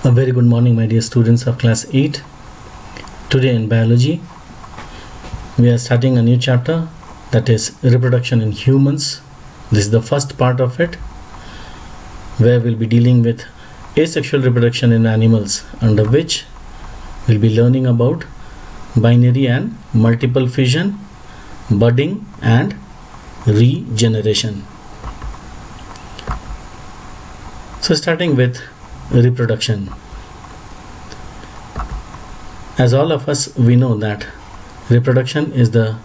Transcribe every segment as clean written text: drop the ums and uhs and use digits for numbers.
A very good morning, my dear students of class 8. Today in biology, we are starting a new chapter, that is reproduction in humans. This is the first part of it, where we'll be dealing with asexual reproduction in animals, under which we'll be learning about binary and multiple fission, budding and regeneration. So starting with reproduction. As all of us, we know that reproduction is the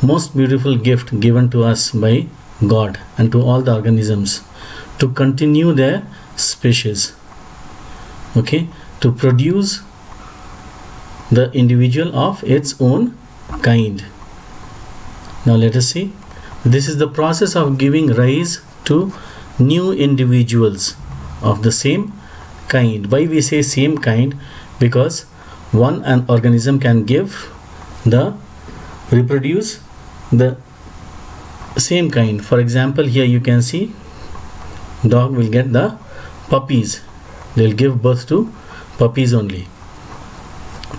most beautiful gift given to us by God and to all the organisms to continue their species, to produce the individual of its own kind. Now let us see. This is the process of giving rise to new individuals of the same kind. Why we say same kind? Because an organism can reproduce the same kind. For example, here you can see dog will get the puppies. They'll give birth to puppies only,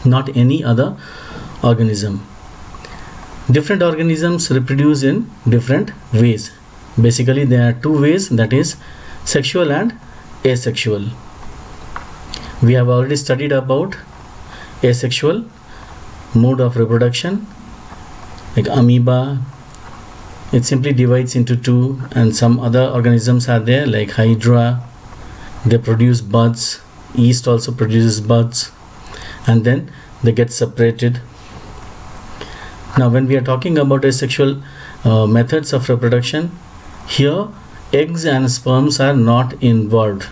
not any other organism. Different organisms reproduce in different ways. Basically, there are two ways, that is sexual and asexual. We have already studied about asexual mode of reproduction, like amoeba. It simply divides into two, and some other organisms are there like hydra. They produce buds. Yeast also produces buds, and then they get separated. Now when we are talking about asexual methods of reproduction, here eggs and sperms are not involved.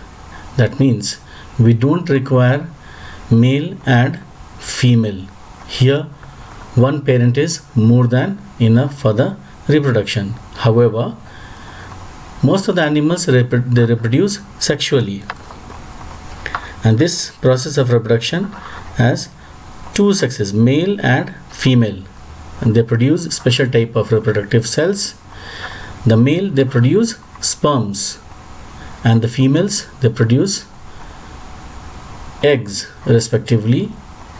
That means we don't require male and female. Here one parent is more than enough for the reproduction. However, most of the animals they reproduce sexually, and this process of reproduction has two sexes, male and female, and they produce special type of reproductive cells. The male, they produce sperms, and the females, they produce eggs respectively,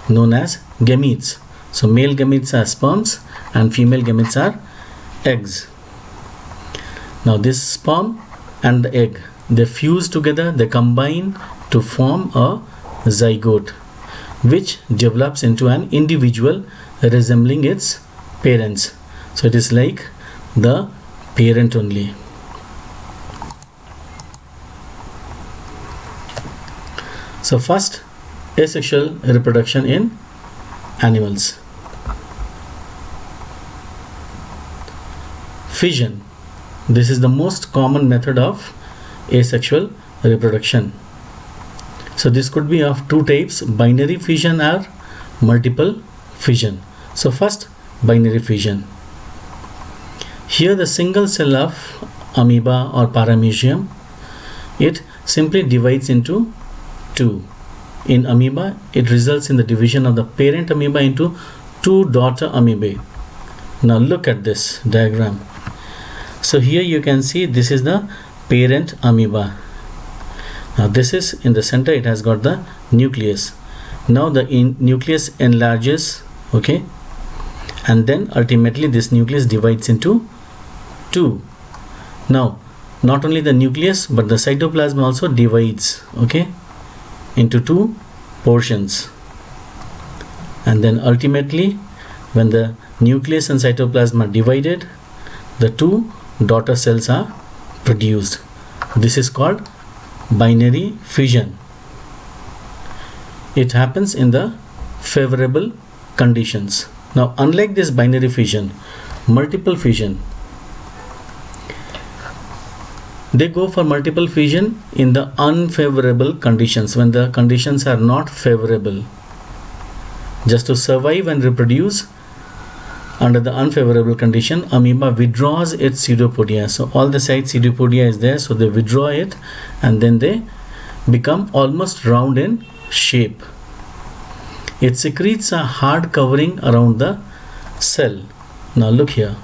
known as gametes. So male gametes are sperms and female gametes are eggs. Now this sperm and the egg, they fuse together, they combine to form a zygote, which develops into an individual resembling its parents. So it is like the parent only. So first, asexual reproduction in animals. Fission. This is the most common method of asexual reproduction. So this could be of two types, binary fission or multiple fission. So first, binary fission. Here the single cell of amoeba or paramecium, it simply divides into two. In amoeba, it results in the division of the parent amoeba into two daughter amoebae. Now look at this diagram. So here you can see this is the parent amoeba. Now this is in the center, it has got the nucleus. Now the nucleus enlarges, and then ultimately this nucleus divides into two. Now not only the nucleus but the cytoplasm also divides into two portions, and then ultimately when the nucleus and cytoplasm are divided, the two daughter cells are produced. This is called binary fission. It happens in the favorable conditions. Now unlike this binary fission, multiple fission, they go for multiple fission in the unfavorable conditions, when the conditions are not favorable. Just to survive and reproduce under the unfavorable condition, amoeba withdraws its pseudopodia. So all the side pseudopodia is there, so they withdraw it, and then they become almost round in shape. It secretes a hard covering around the cell. Now look here.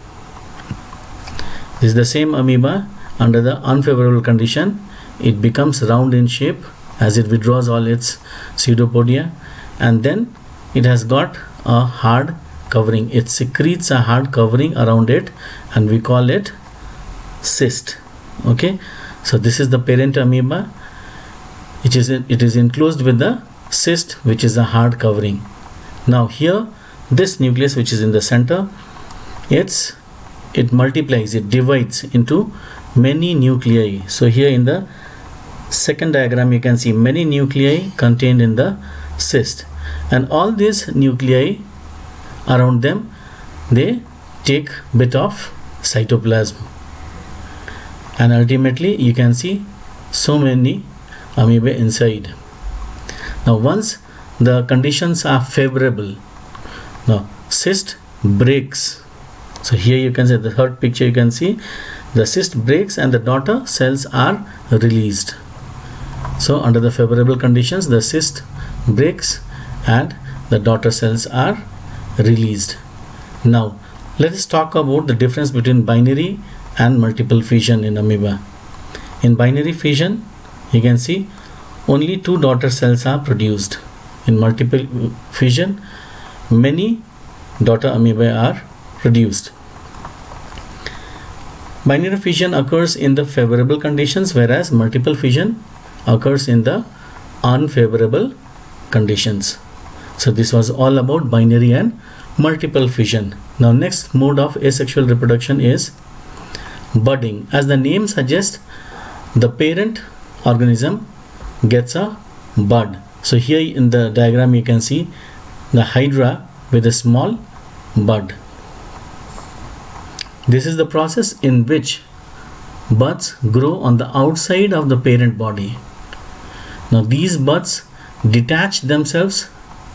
This is the same amoeba. Under the unfavorable condition, it becomes round in shape as it withdraws all its pseudopodia, and then it has got a hard covering. It secretes a hard covering around it, and we call it cyst. Okay, so this is the parent amoeba. It is enclosed with the cyst, which is a hard covering. Now here, this nucleus which is in the center, it multiplies, it divides into many nuclei. So here in the second diagram you can see many nuclei contained in the cyst, and all these nuclei around them, they take bit of cytoplasm, and ultimately you can see so many amoeba inside. Now once the conditions are favorable, now cyst breaks. So here you can see the third picture, you can see the cyst breaks and the daughter cells are released. So under the favorable conditions, the cyst breaks and the daughter cells are released. Now let us talk about the difference between binary and multiple fission in amoeba. In binary fission, you can see only 2 daughter cells are produced. In multiple fission, many daughter amoeba are produced. Binary fission occurs in the favorable conditions, whereas multiple fission occurs in the unfavorable conditions. So this was all about binary and multiple fission. Now next mode of asexual reproduction is budding. As the name suggests, the parent organism gets a bud. So here in the diagram you can see the hydra with a small bud. This is the process in which buds grow on the outside of the parent body. Now these buds detach themselves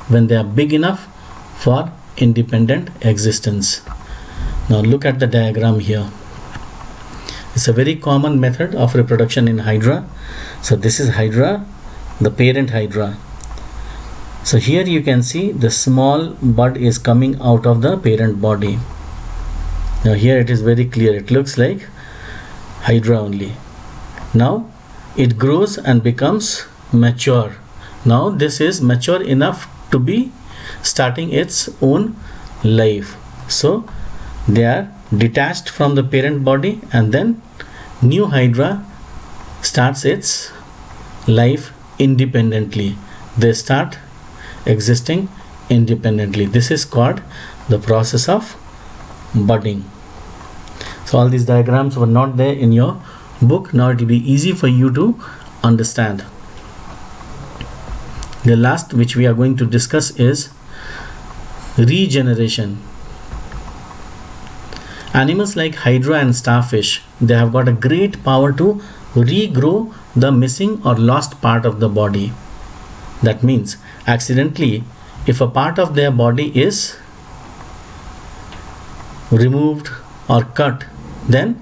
when they are big enough for independent existence. Now look at the diagram here. It's a very common method of reproduction in hydra. So this is hydra, the parent hydra. So here you can see the small bud is coming out of the parent body. Now here it is very clear, it looks like hydra only. Now it grows and becomes mature. Now this is mature enough to be starting its own life. So they are detached from the parent body, and then new hydra starts its life independently. They start existing independently. This is called the process of budding. So all these diagrams were not there in your book. Now it will be easy for you to understand. The last which we are going to discuss is regeneration. Animals like hydra and starfish, they have got a great power to regrow the missing or lost part of the body. That means accidentally, if a part of their body is removed or cut, then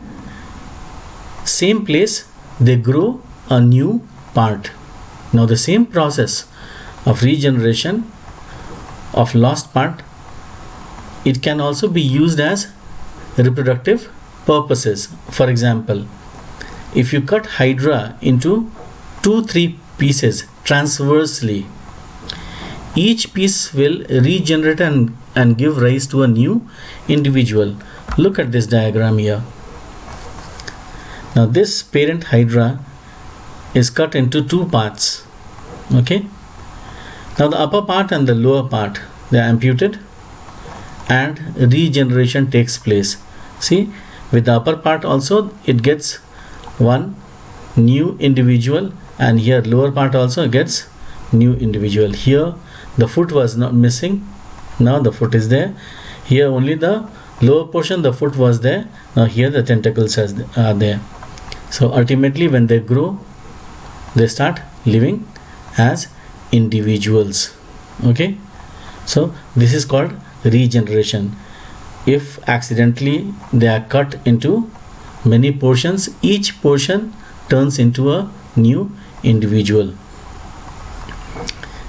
same place they grow a new part. Now the same process of regeneration of lost part, it can also be used as reproductive purposes. For example, if you cut hydra into 2-3 pieces transversely, each piece will regenerate and give rise to a new individual. Look at this diagram here. Now this parent hydra is cut into 2 parts. Okay. Now the upper part and the lower part, they are amputated and regeneration takes place. See, with the upper part also it gets one new individual, and here lower part also gets new individual. Here the foot was not missing, now the foot is there. Here only the lower portion, the foot was there, now here the tentacles are there. So ultimately when they grow, they start living as individuals. Okay, so this is called regeneration. If accidentally they are cut into many portions, each portion turns into a new individual.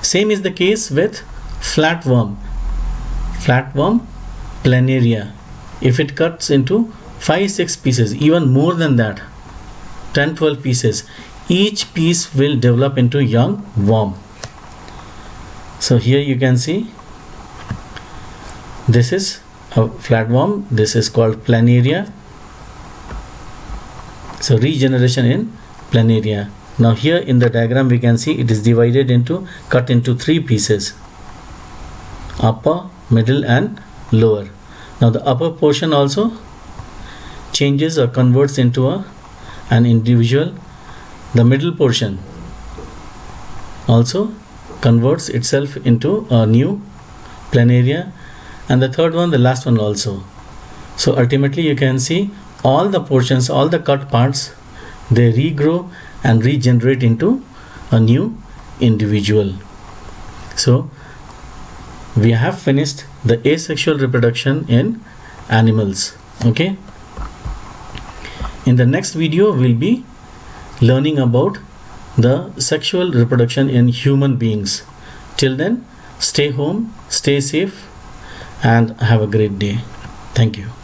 Same is the case with flatworm planaria. If it cuts into 5-6 pieces, even more than that, 10-12 pieces, each piece will develop into young worm. So here you can see this is a flatworm. This is called planaria. So regeneration in planaria. Now here in the diagram we can see it is divided into, cut into 3 pieces, upper, middle and lower. Now the upper portion also changes or converts into an individual. The middle portion also converts itself into a new planaria, and the third one, the last one also. So ultimately you can see all the portions, all the cut parts, they regrow and regenerate into a new individual. So we have finished the asexual reproduction in animals. Okay, in the next video we'll be learning about the sexual reproduction in human beings. Till then, stay home, stay safe and have a great day. Thank you.